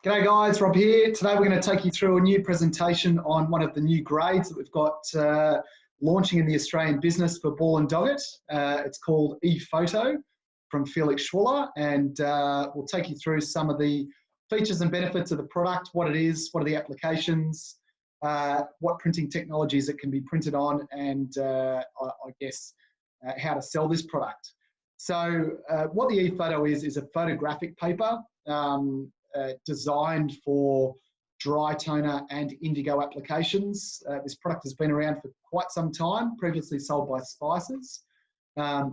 G'day guys, Rob here. Today we're going to take you through a new presentation on one of the new grades that we've got launching in the Australian business for Ball & Doggett. It's called ePhoto from Felix Schwaller, and we'll take you through some of the features and benefits of the product, what it is, what are the applications, what printing technologies it can be printed on, and I guess how to sell this product. So what the ePhoto is a photographic paper designed for dry toner and indigo applications. This product has been around for quite some time, previously sold by Spices.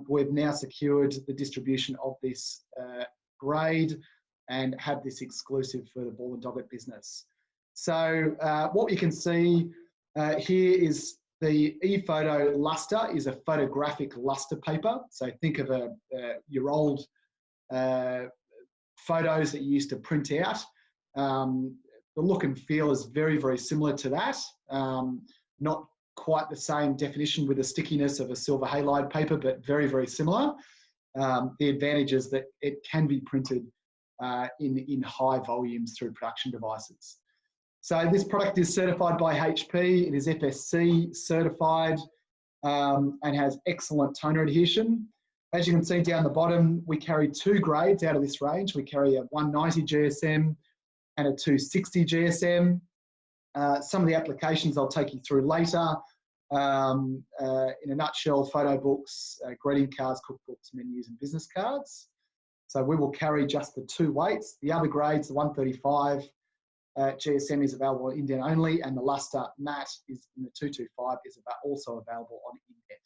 We've now secured the distribution of this grade and have this exclusive for the Ball & Doggett business. So what you can see here is the ePhoto luster is a photographic luster paper. So think of your old photos that you used to print out. The look and feel is very, very similar to that. Not quite the same definition with the stickiness of a silver halide paper, but very, very similar. The advantage is that it can be printed in high volumes through production devices. So this product is certified by HP. It is FSC certified and has excellent toner adhesion. As you can see down the bottom, we carry two grades out of this range. We carry a 190 GSM and a 260 GSM. Some of the applications I'll take you through later. In a nutshell, photo books, greeting cards, cookbooks, menus, and business cards. So we will carry just the two weights. The other grades, the 135 GSM is available on indent only, and the luster matte is in the 225 is also available on indent.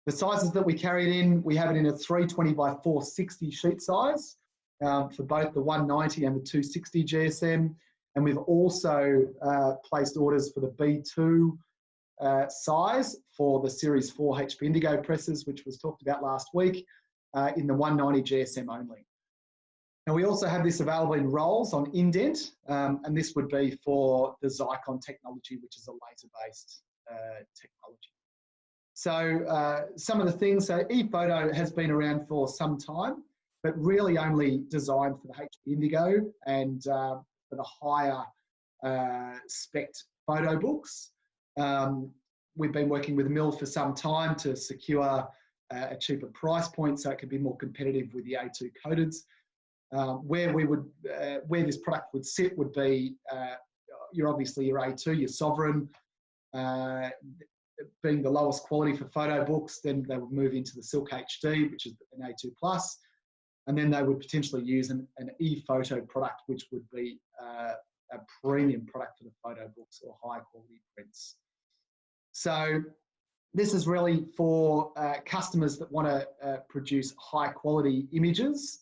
The sizes that we carry it in, we have it in a 320 by 460 sheet size for both the 190 and the 260 GSM. And we've also placed orders for the B2 size for the Series 4 HP Indigo presses, which was talked about last week, in the 190 GSM only. Now we also have this available in rolls on indent, and this would be for the Zycon technology, which is a laser-based technology. So some of the things, so ePhoto has been around for some time, but really only designed for the HP Indigo and for the higher spec photo books. We've been working with Mill for some time to secure a cheaper price point so it can be more competitive with the A2 coateds. Where this product would sit would be obviously your A2, your Sovereign, being the lowest quality for photo books. Then they would move into the Silk HD, which is an A2 plus, and then they would potentially use an ePhoto product, which would be a premium product for the photo books or high quality prints. So this is really for customers that want to produce high quality images.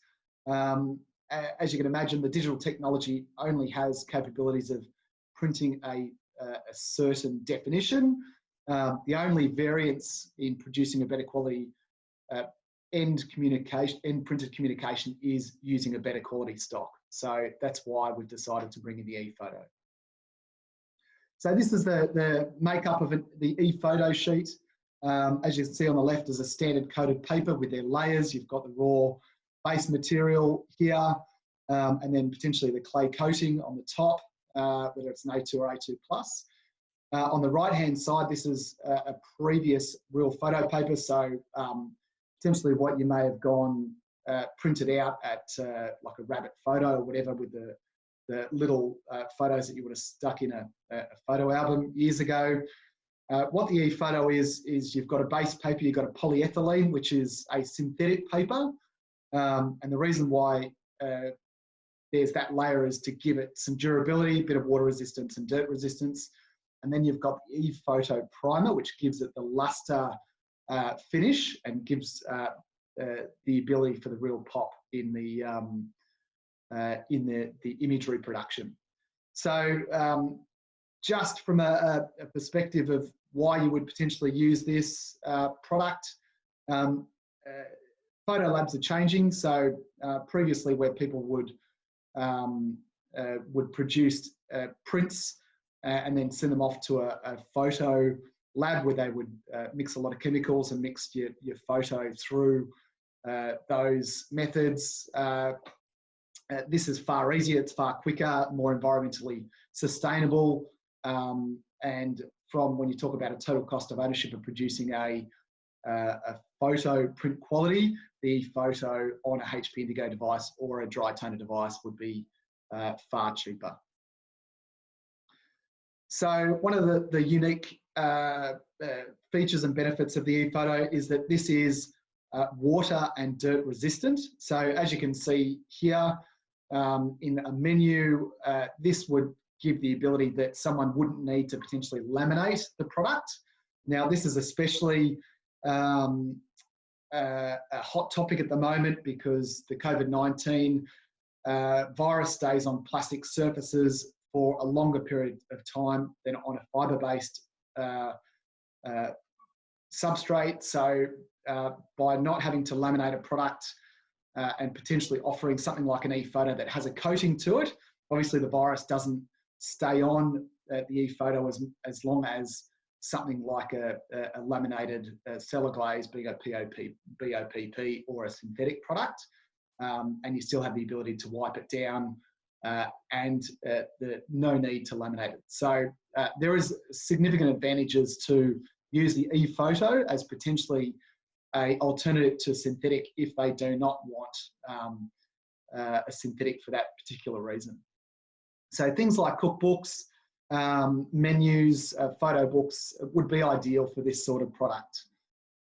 As you can imagine, the digital technology only has capabilities of printing a certain definition. The only variance in producing a better quality end printed communication is using a better quality stock. So that's why we've decided to bring in the ePhoto. So this is the makeup of the ePhoto sheet. As you can see on the left is a standard coated paper with their layers. You've got the raw base material here, and then potentially the clay coating on the top, whether it's an A2 or A2 plus. On the right-hand side, this is a previous real photo paper. So potentially what you may have gone printed out at like a Rabbit Photo or whatever with the little photos that you would have stuck in a photo album years ago. What the ePhoto is you've got a base paper, you've got a polyethylene, which is a synthetic paper. And the reason why there's that layer is to give it some durability, a bit of water resistance and dirt resistance. And then you've got the ePhoto primer, which gives it the luster finish and gives the ability for the real pop in the imagery production. So just from a perspective of why you would potentially use this product, photo labs are changing. So previously where people would produce prints and then send them off to a photo lab where they would mix a lot of chemicals and mix your photo through those methods. This is far easier, it's far quicker, more environmentally sustainable, and from when you talk about a total cost of ownership of producing a photo print quality, the photo on a HP Indigo device or a dry toner device would be far cheaper. So one of the unique features and benefits of the ePhoto is that this is water and dirt resistant. So as you can see here in a menu, this would give the ability that someone wouldn't need to potentially laminate the product. Now this is especially a hot topic at the moment because the COVID-19 virus stays on plastic surfaces for a longer period of time than on a fibre-based substrate. So by not having to laminate a product and potentially offering something like an ePhoto that has a coating to it, obviously the virus doesn't stay on the ePhoto as long as something like a laminated Celloglazed, being a BOPP or a synthetic product, and you still have the ability to wipe it down and no need to laminate it. So there is significant advantages to use the ePhoto as potentially an alternative to synthetic if they do not want a synthetic for that particular reason. So things like cookbooks, menus, photo books would be ideal for this sort of product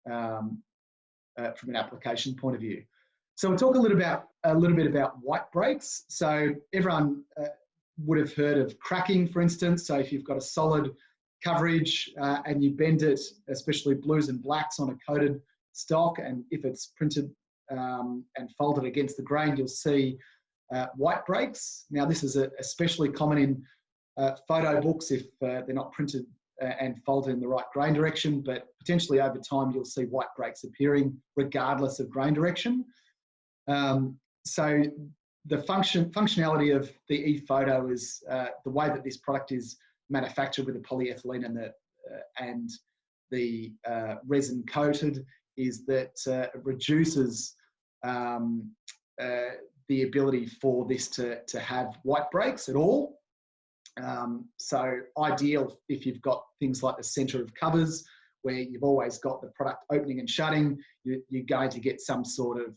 from an application point of view. So we'll talk a little bit about white breaks. So everyone would have heard of cracking, for instance. So if you've got a solid coverage and you bend it, especially blues and blacks on a coated stock, and if it's printed and folded against the grain, you'll see white breaks. Now this is especially common in photo books if they're not printed and folded in the right grain direction, but potentially over time you'll see white breaks appearing regardless of grain direction. So the functionality of the ePhoto is the way that this product is manufactured with the polyethylene and the resin coated is that it reduces the ability for this to have white breaks at all. So ideal if you've got things like the center of covers where you've always got the product opening and shutting, you're going to get some sort of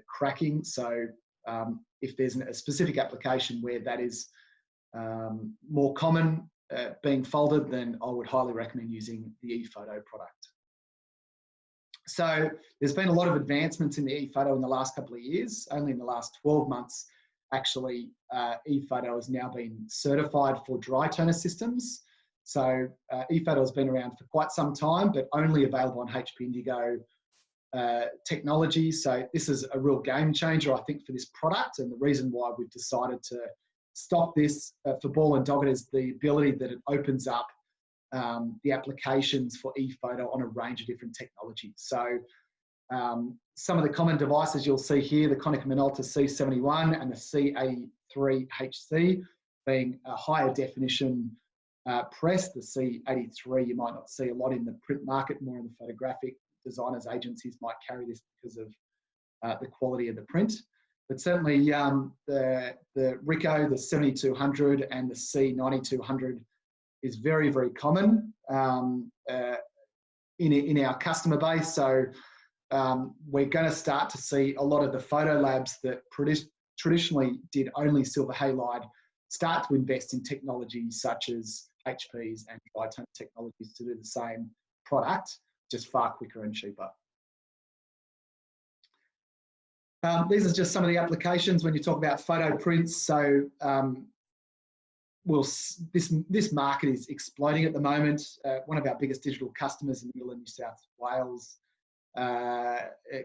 cracking. So if there's a specific application where that is more common being folded, then I would highly recommend using the ePhoto product. So there's been a lot of advancements in the ePhoto in the last couple of years. Only in the last 12 months, actually, ePhoto has now been certified for dry toner systems. So ePhoto has been around for quite some time, but only available on HP Indigo technology. So this is a real game changer, I think, for this product. And the reason why we've decided to stock this for Ball & Doggett is the ability that it opens up the applications for ePhoto on a range of different technologies. So some of the common devices you'll see here, the Konica Minolta C71 and the C83HC being a higher definition press. The C83 you might not see a lot in the print market, more in the photographic designers agencies might carry this because of the quality of the print. But certainly the Ricoh, the 7200 and the C9200 is very, very common in our customer base. So we're going to start to see a lot of the photo labs that traditionally did only silver halide start to invest in technologies such as HP's and dry toner technologies to do the same product, just far quicker and cheaper. These are just some of the applications when you talk about photo prints. So this market is exploding at the moment. One of our biggest digital customers in the middle of New South Wales,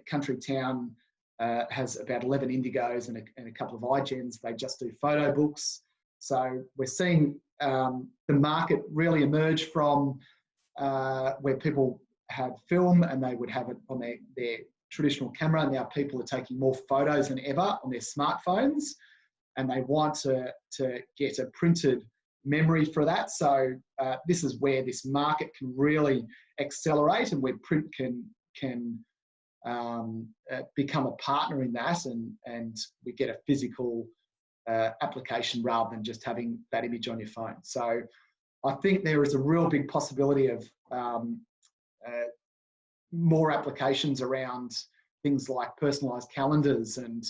Country Town, has about 11 Indigos and a couple of iGens. They just do photo books. So we're seeing the market really emerge from where people had film and they would have it on their traditional camera. And now people are taking more photos than ever on their smartphones, and they want to get a printed memory for that. So this is where this market can really accelerate and where print can become a partner in that, and we get a physical application rather than just having that image on your phone. So I think there is a real big possibility of more applications around things like personalised calendars and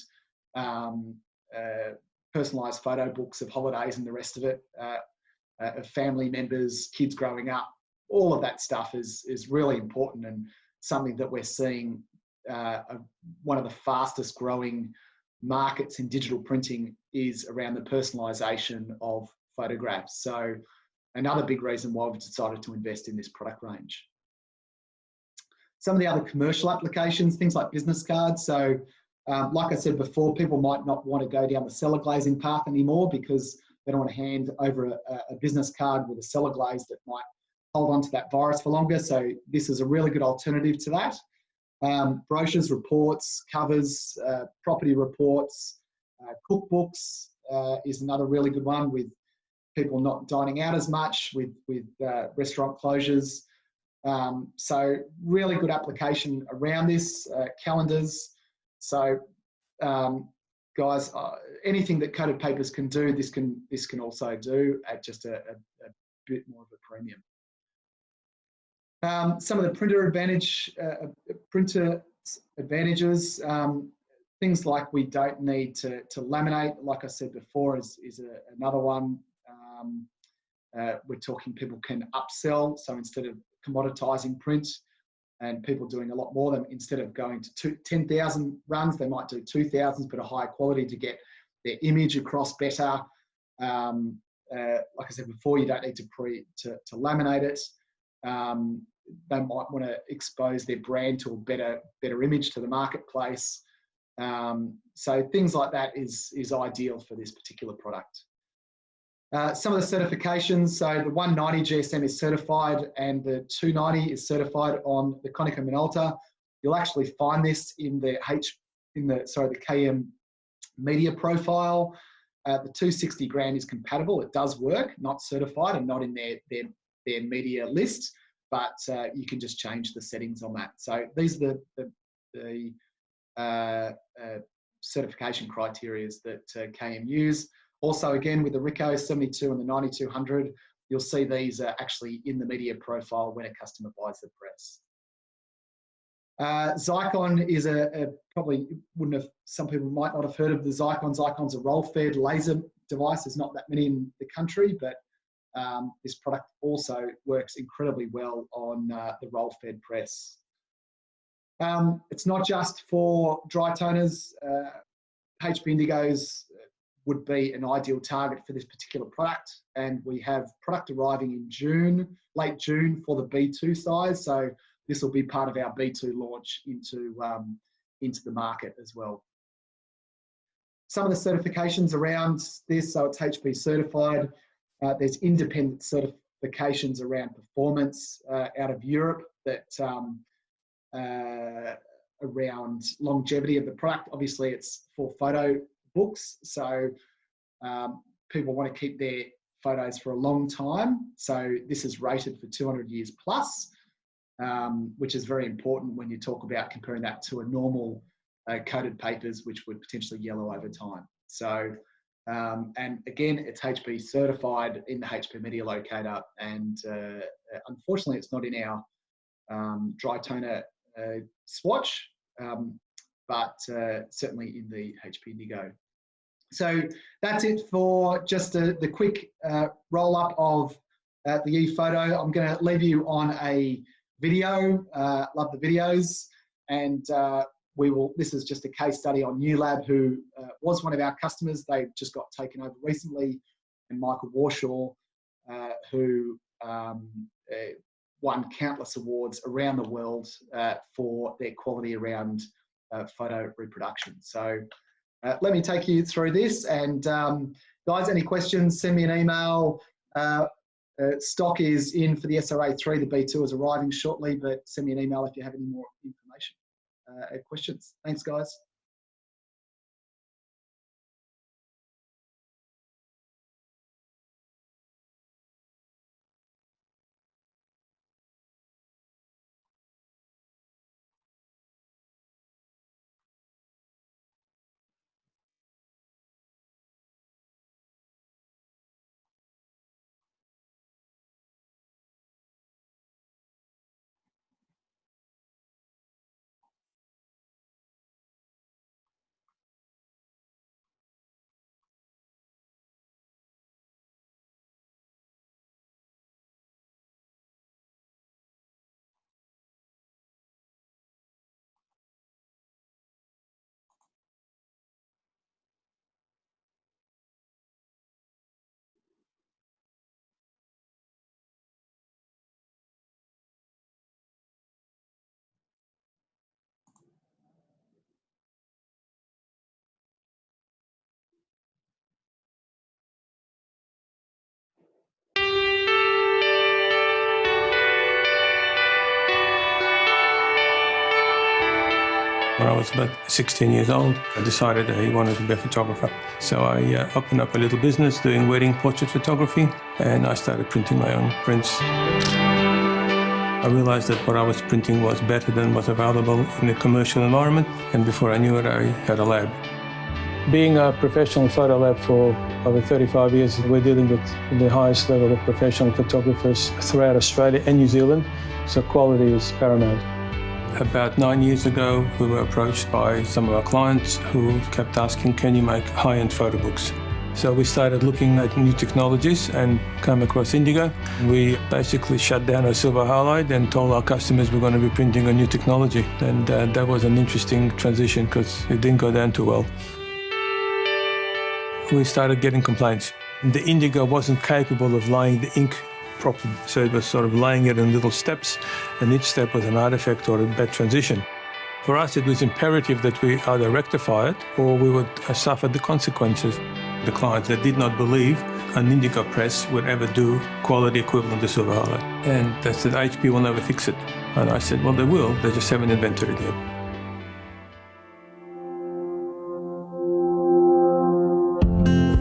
personalised photo books of holidays and the rest of it, of family members, kids growing up. All of that stuff is really important, and something that we're seeing one of the fastest growing markets in digital printing is around the personalisation of photographs. So another big reason why we've decided to invest in this product range. Some of the other commercial applications, things like business cards. So like I said before, people might not want to go down the cellar glazing path anymore because they don't want to hand over a business card with a cellar glaze that might hold on to that virus for longer. So this is a really good alternative to that. Brochures, reports, covers, property reports, cookbooks is another really good one, with people not dining out as much, with restaurant closures. So really good application around this. Calendars. So guys, anything that coated papers can do, this can also do at just a bit more of a premium. Some of the printer advantages, things like we don't need to laminate, like I said before, is another one. We're talking people can upsell, so instead of commoditizing print and people doing a lot more, than instead of going to 10,000 runs, they might do 2,000 but a higher quality to get their image across better. Like I said before, you don't need to laminate it. They might want to expose their brand to a better image to the marketplace. So things like that is ideal for this particular product. Some of the certifications, so the 190 GSM is certified and the 290 is certified on the Konica Minolta. You'll actually find this in the KM media profile. The 260 brand is compatible. It does work, not certified and not in their media list, but you can just change the settings on that. So these are the certification criteria that KM use. Also, again, with the Ricoh 72 and the 9200, you'll see these are actually in the media profile when a customer buys the press. Zycon is probably some people might not have heard of the Zycon. Zycon's a roll-fed laser device. There's not that many in the country, but this product also works incredibly well on the roll-fed press. It's not just for dry toners. HP Indigos would be an ideal target for this particular product, and we have product arriving in June, late June, for the B2 size. So this will be part of our B2 launch into the market as well. Some of the certifications around this, so it's HP certified. There's independent certifications around performance out of Europe that around longevity of the product. Obviously, it's for photo books, so people want to keep their photos for a long time. So this is rated for 200 years plus, which is very important when you talk about comparing that to a normal coated papers, which would potentially yellow over time. So, and again, it's HP certified in the HP Media Locator, and unfortunately, it's not in our dry toner swatch, but certainly in the HP Indigo. So that's it for just the quick roll-up of the ePhoto. I'm going to leave you on a video. Love the videos. And this is just a case study on NewLab, who was one of our customers. They just got taken over recently, and Michael Warshaw, who won countless awards around the world for their quality around photo reproduction. So let me take you through this, and guys, any questions, send me an email. Stock is in for the SRA3. The B2 is arriving shortly, but send me an email if you have any more information, questions. Thanks, guys. was about 16 years old, I decided I wanted to be a photographer. So I opened up a little business doing wedding portrait photography, and I started printing my own prints. I realized that what I was printing was better than was available in the commercial environment, and before I knew it, I had a lab. Being a professional photo lab for over 35 years, we're dealing with the highest level of professional photographers throughout Australia and New Zealand, so quality is paramount. About 9 years ago, we were approached by some of our clients who kept asking, can you make high-end photo books? So we started looking at new technologies and came across Indigo. We basically shut down our silver halide and told our customers we're going to be printing a new technology. And that was an interesting transition because it didn't go down too well. We started getting complaints. The Indigo wasn't capable of laying the ink properly, so it was sort of laying it in little steps, and each step was an artifact or a bad transition. For us, it was imperative that we either rectify it or we would suffer the consequences. The clients that did not believe an Indigo press would ever do quality equivalent to silver halide. And they said, HP will never fix it. And I said, well, they will, they just haven't invented it yet.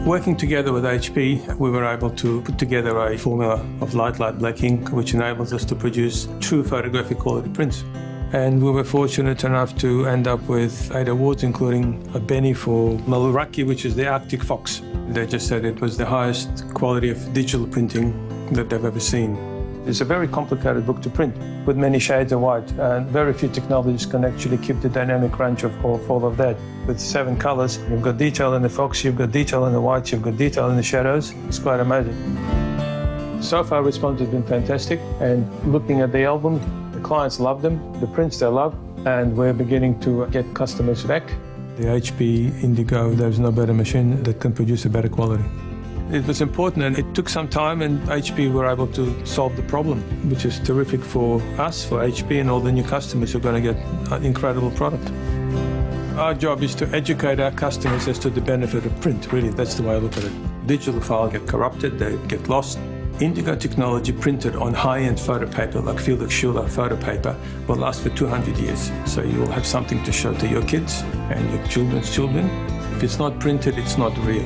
Working together with HP, we were able to put together a formula of light black ink, which enables us to produce true photographic quality prints. And we were fortunate enough to end up with 8 awards, including a Benny for Mullaraki, which is the Arctic fox. They just said it was the highest quality of digital printing that they've ever seen. It's a very complicated book to print with many shades of white, and very few technologies can actually keep the dynamic range of all of that. With 7 colors, you've got detail in the fox, you've got detail in the whites, you've got detail in the shadows. It's quite amazing. So far, response has been fantastic, and looking at the album, the clients love them, the prints they love, and we're beginning to get customers back. The HP Indigo, there's no better machine that can produce a better quality. It was important, and it took some time, and HP were able to solve the problem, which is terrific for us, for HP, and all the new customers who are going to get an incredible product. Our job is to educate our customers as to the benefit of print, really. That's the way I look at it. Digital files get corrupted, they get lost. Indigo technology printed on high-end photo paper like Felix Schuler photo paper will last for 200 years. So you will have something to show to your kids and your children's children. If it's not printed, it's not real.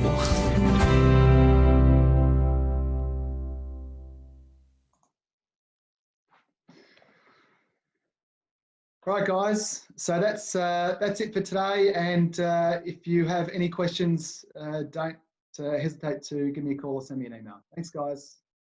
Right, guys. So that's it for today. And if you have any questions, don't hesitate to give me a call or send me an email. Thanks, guys.